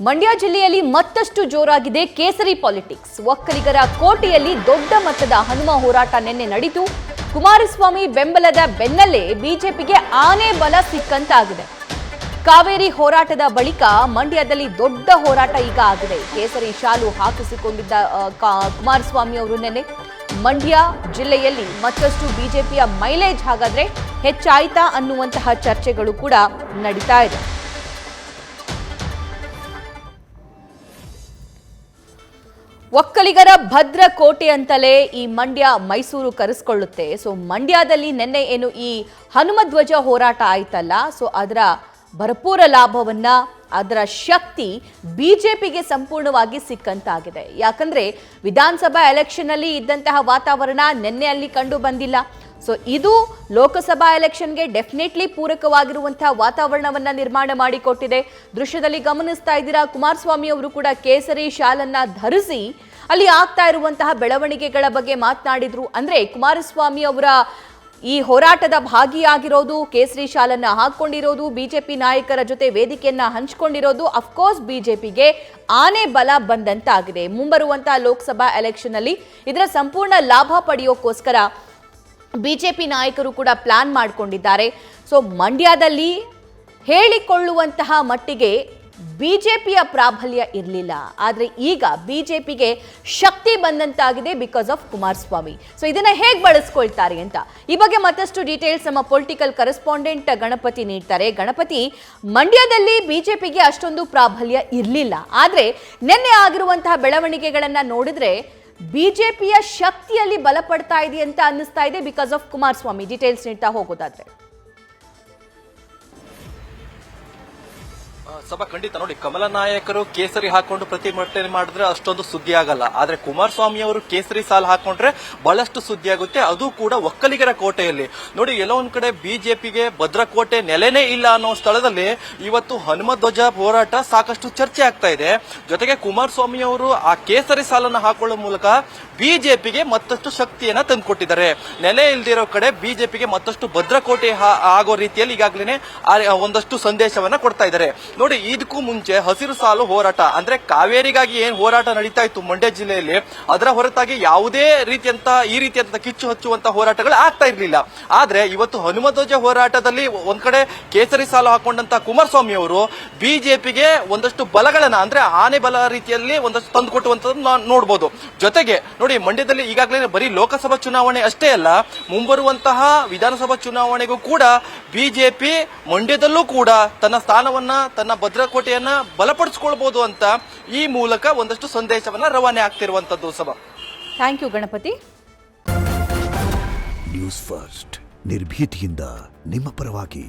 ಮಂಡ್ಯ ಜಿಲ್ಲೆಯಲ್ಲಿ ಮತ್ತಷ್ಟು ಜೋರಾಗಿದೆ ಕೇಸರಿ ಪಾಲಿಟಿಕ್ಸ್. ಒಕ್ಕಲಿಗರ ಕೋಟೆಯಲ್ಲಿ ದೊಡ್ಡ ಮಟ್ಟದ ಹನುಮ ಹೋರಾಟ ನಿನ್ನೆ ನಡೆಯಿತು. ಕುಮಾರಸ್ವಾಮಿ ಬೆಂಬಲದ ಬೆನ್ನಲ್ಲೇ ಬಿಜೆಪಿಗೆ ಆನೆ ಬಲ ಸಿಕ್ಕಂತಾಗಿದೆ. ಕಾವೇರಿ ಹೋರಾಟದ ಬಳಿಕ ಮಂಡ್ಯದಲ್ಲಿ ದೊಡ್ಡ ಹೋರಾಟ ಈಗ ಆಗಿದೆ. ಕೇಸರಿ ಶಾಲು ಹಾಕಿಸಿಕೊಂಡಿದ್ದ ಕುಮಾರಸ್ವಾಮಿ ಅವರು ನಿನ್ನೆ ಮಂಡ್ಯ ಜಿಲ್ಲೆಯಲ್ಲಿ ಮತ್ತಷ್ಟು ಬಿಜೆಪಿಯ ಮೈಲೇಜ್ ಹಾಗಾದ್ರೆ ಹೆಚ್ಚಾಯ್ತಾ ಅನ್ನುವಂತಹ ಚರ್ಚೆಗಳು ಕೂಡ ನಡೀತಾ ಇದೆ. ಒಕ್ಕಲಿಗರ ಭದ್ರ ಕೋಟೆ ಅಂತಲೇ ಈ ಮಂಡ್ಯ ಮೈಸೂರು ಕರೆಸ್ಕೊಳ್ಳುತ್ತೆ. ಸೊ ಮಂಡ್ಯದಲ್ಲಿ ನಿನ್ನೆ ಏನು ಈ ಹನುಮಧ್ವಜ ಹೋರಾಟ ಆಯ್ತಲ್ಲ, ಸೊ ಅದರ ಭರಪೂರ ಲಾಭವನ್ನ, ಅದರ ಶಕ್ತಿ ಬಿಜೆಪಿಗೆ ಸಂಪೂರ್ಣವಾಗಿ ಸಿಕ್ಕಂತಾಗಿದೆ. ಯಾಕಂದ್ರೆ ವಿಧಾನಸಭಾ ಎಲೆಕ್ಷನ್ ಅಲ್ಲಿ ಇದ್ದಂತಹ ವಾತಾವರಣ ನಿನ್ನೆ ಅಲ್ಲಿ ಕಂಡು ಬಂದಿಲ್ಲ. ಸೊ ಇದು ಲೋಕಸಭಾ ಎಲೆಕ್ಷನ್ಗೆ ಡೆಫಿನೆಟ್ಲಿ ಪೂರಕವಾಗಿರುವಂತಹ ವಾತಾವರಣವನ್ನ ನಿರ್ಮಾಣ ಮಾಡಿಕೊಟ್ಟಿದೆ. ದೃಶ್ಯದಲ್ಲಿ ಗಮನಿಸ್ತಾ ಇದ್ದೀರಾ, ಕುಮಾರಸ್ವಾಮಿ ಅವರು ಕೂಡ ಕೇಸರಿ ಶಾಲನ್ನ ಧರಿಸಿ ಅಲ್ಲಿ ಆಗ್ತಾ ಇರುವಂತಹ ಬೆಳವಣಿಗೆಗಳ ಬಗ್ಗೆ ಮಾತನಾಡಿದ್ರು. ಅಂದ್ರೆ ಕುಮಾರಸ್ವಾಮಿ ಅವರ ಈ ಹೋರಾಟದ ಭಾಗಿಯಾಗಿರೋದು, ಕೇಸರಿ ಶಾಲನ್ನ ಹಾಕೊಂಡಿರೋದು, ಬಿಜೆಪಿ ನಾಯಕರ ಜೊತೆ ವೇದಿಕೆಯನ್ನ ಹಂಚಿಕೊಂಡಿರೋದು ಅಫ್ಕೋರ್ಸ್ ಬಿಜೆಪಿಗೆ ಆನೆ ಬಲ ಬಂದಂತಾಗಿದೆ. ಮುಂಬರುವಂತಹ ಲೋಕಸಭಾ ಎಲೆಕ್ಷನ್ ಅಲ್ಲಿ ಇದರ ಸಂಪೂರ್ಣ ಲಾಭ ಪಡೆಯೋಕ್ಕೋಸ್ಕರ ಬಿಜೆಪಿ ನಾಯಕರು ಕೂಡ ಪ್ಲಾನ್ ಮಾಡಿಕೊಂಡಿದ್ದಾರೆ. ಸೊ ಮಂಡ್ಯದಲ್ಲಿ ಹೇಳಿಕೊಳ್ಳುವಂತಹ ಮಟ್ಟಿಗೆ ಬಿಜೆಪಿಯ ಪ್ರಾಬಲ್ಯ ಇರಲಿಲ್ಲ, ಆದರೆ ಈಗ ಬಿಜೆಪಿಗೆ ಶಕ್ತಿ ಬಂದಂತಾಗಿದೆ ಬಿಕಾಸ್ ಆಫ್ ಕುಮಾರಸ್ವಾಮಿ. ಸೊ ಇದನ್ನ ಹೇಗೆ ಬಳಸ್ಕೊಳ್ತಾರೆ ಅಂತ ಈ ಬಗ್ಗೆ ಮತ್ತಷ್ಟು ಡೀಟೇಲ್ಸ್ ನಮ್ಮ ಪೊಲಿಟಿಕಲ್ ಕರೆಸ್ಪಾಂಡೆಂಟ್ ಗಣಪತಿ ನೀಡ್ತಾರೆ. ಗಣಪತಿ, ಮಂಡ್ಯದಲ್ಲಿ ಬಿಜೆಪಿಗೆ ಅಷ್ಟೊಂದು ಪ್ರಾಬಲ್ಯ ಇರಲಿಲ್ಲ, ಆದರೆ ನಿನ್ನೆ ಆಗಿರುವಂತಹ ಬೆಳವಣಿಗೆಗಳನ್ನ ನೋಡಿದ್ರೆ ಬಿಜೆಪಿಯ ಶಕ್ತಿಯಲ್ಲಿ ಬಲಪಡ್ತಾ ಇದೆ ಅಂತ ಅನ್ನಿಸ್ತಾ ಇದೆ ಬಿಕಾಸ್ ಆಫ್ ಕುಮಾರಸ್ವಾಮಿ. ಡೀಟೇಲ್ಸ್ ನೀಡ್ತಾ ಹೋಗೋದಾದ್ರೆ ಸಭಾ ಖಂಡಿತ ನೋಡಿ, ಕಮಲ ನಾಯಕರು ಕೇಸರಿ ಹಾಕೊಂಡು ಪ್ರತಿಭಟನೆ ಮಾಡಿದ್ರೆ ಅಷ್ಟೊಂದು ಸುದ್ದಿ ಆಗಲ್ಲ. ಆದ್ರೆ ಕುಮಾರಸ್ವಾಮಿ ಅವರು ಕೇಸರಿ ಸಾಲು ಹಾಕೊಂಡ್ರೆ ಬಹಳಷ್ಟು ಸುದ್ದಿ ಆಗುತ್ತೆ, ಅದು ಕೂಡ ಒಕ್ಕಲಿಗರ ಕೋಟೆಯಲ್ಲಿ. ನೋಡಿ, ಎಲ್ಲೋ ಒಂದ್ ಕಡೆ ಬಿಜೆಪಿಗೆ ಭದ್ರಕೋಟೆ ನೆಲೆನೇ ಇಲ್ಲ ಅನ್ನೋ ಸ್ಥಳದಲ್ಲಿ ಇವತ್ತು ಹನುಮಧ್ವಜ ಹೋರಾಟ ಸಾಕಷ್ಟು ಚರ್ಚೆ ಆಗ್ತಾ ಇದೆ. ಜೊತೆಗೆ ಕುಮಾರಸ್ವಾಮಿ ಅವರು ಆ ಕೇಸರಿ ಸಾಲನ್ನು ಹಾಕೊಳ್ಳೋ ಮೂಲಕ ಬಿಜೆಪಿಗೆ ಮತ್ತಷ್ಟು ಶಕ್ತಿಯನ್ನ ತಂದುಕೊಟ್ಟಿದ್ದಾರೆ. ನೆಲೆ ಇಲ್ದಿರೋ ಕಡೆ ಬಿಜೆಪಿಗೆ ಮತ್ತಷ್ಟು ಭದ್ರಕೋಟೆ ಆಗೋ ರೀತಿಯಲ್ಲಿ ಈಗಾಗಲೇ ಒಂದಷ್ಟು ಸಂದೇಶವನ್ನ ಕೊಡ್ತಾ ಇದ್ದಾರೆ. ನೋಡಿ, ಇದಕ್ಕೂ ಮುಂಚೆ ಹಸಿರು ಸಾಲು ಹೋರಾಟ ಅಂದ್ರೆ ಕಾವೇರಿಗಾಗಿ ಏನ್ ಹೋರಾಟ ನಡೀತಾ ಇತ್ತು ಮಂಡ್ಯ ಜಿಲ್ಲೆಯಲ್ಲಿ, ಅದರ ಹೊರತಾಗಿ ಯಾವುದೇ ಈ ರೀತಿಯಂತ ಕಿಚ್ಚು ಹಚ್ಚುವಂತ ಹೋರಾಟಗಳು ಆಗ್ತಾ ಇರಲಿಲ್ಲ. ಆದ್ರೆ ಇವತ್ತು ಹನುಮಧ್ವಜ ಹೋರಾಟದಲ್ಲಿ ಒಂದ್ ಕಡೆ ಕೇಸರಿ ಸಾಲು ಹಾಕೊಂಡಂತ ಕುಮಾರಸ್ವಾಮಿ ಅವರು ಬಿಜೆಪಿಗೆ ಒಂದಷ್ಟು ಬಲಗಳನ್ನ ಅಂದ್ರೆ ಆನೆ ಬಲ ರೀತಿಯಲ್ಲಿ ಒಂದಷ್ಟು ತಂದು ಕೊಟ್ಟುವಂತದ್ದು ನೋಡಬಹುದು. ಜೊತೆಗೆ ನೋಡಿ, ಮಂಡ್ಯದಲ್ಲಿ ಈಗಾಗಲೇ ಬರೀ ಲೋಕಸಭಾ ಚುನಾವಣೆ ಅಷ್ಟೇ ಅಲ್ಲ, ಮುಂಬರುವಂತಹ ವಿಧಾನಸಭಾ ಚುನಾವಣೆಗೂ ಕೂಡ ಬಿಜೆಪಿ ಮಂಡ್ಯದಲ್ಲೂ ಕೂಡ ತನ್ನ ಸ್ಥಾನವನ್ನ, ತನ್ನ ಭದ್ರಕೋಟೆಯನ್ನ ಬಲಪಡಿಸಿಕೊಳ್ಬಹುದು ಅಂತ ಈ ಮೂಲಕ ಒಂದಷ್ಟು ಸಂದೇಶವನ್ನ ರವಾನೆ ಆಗ್ತಿರುವಂತದ್ದು. ಸಭಾ, thank you Ganapathi. News first, ನಿರ್ಭೀತಿಯಿಂದ ನಿಮ್ಮ ಪರವಾಗಿ.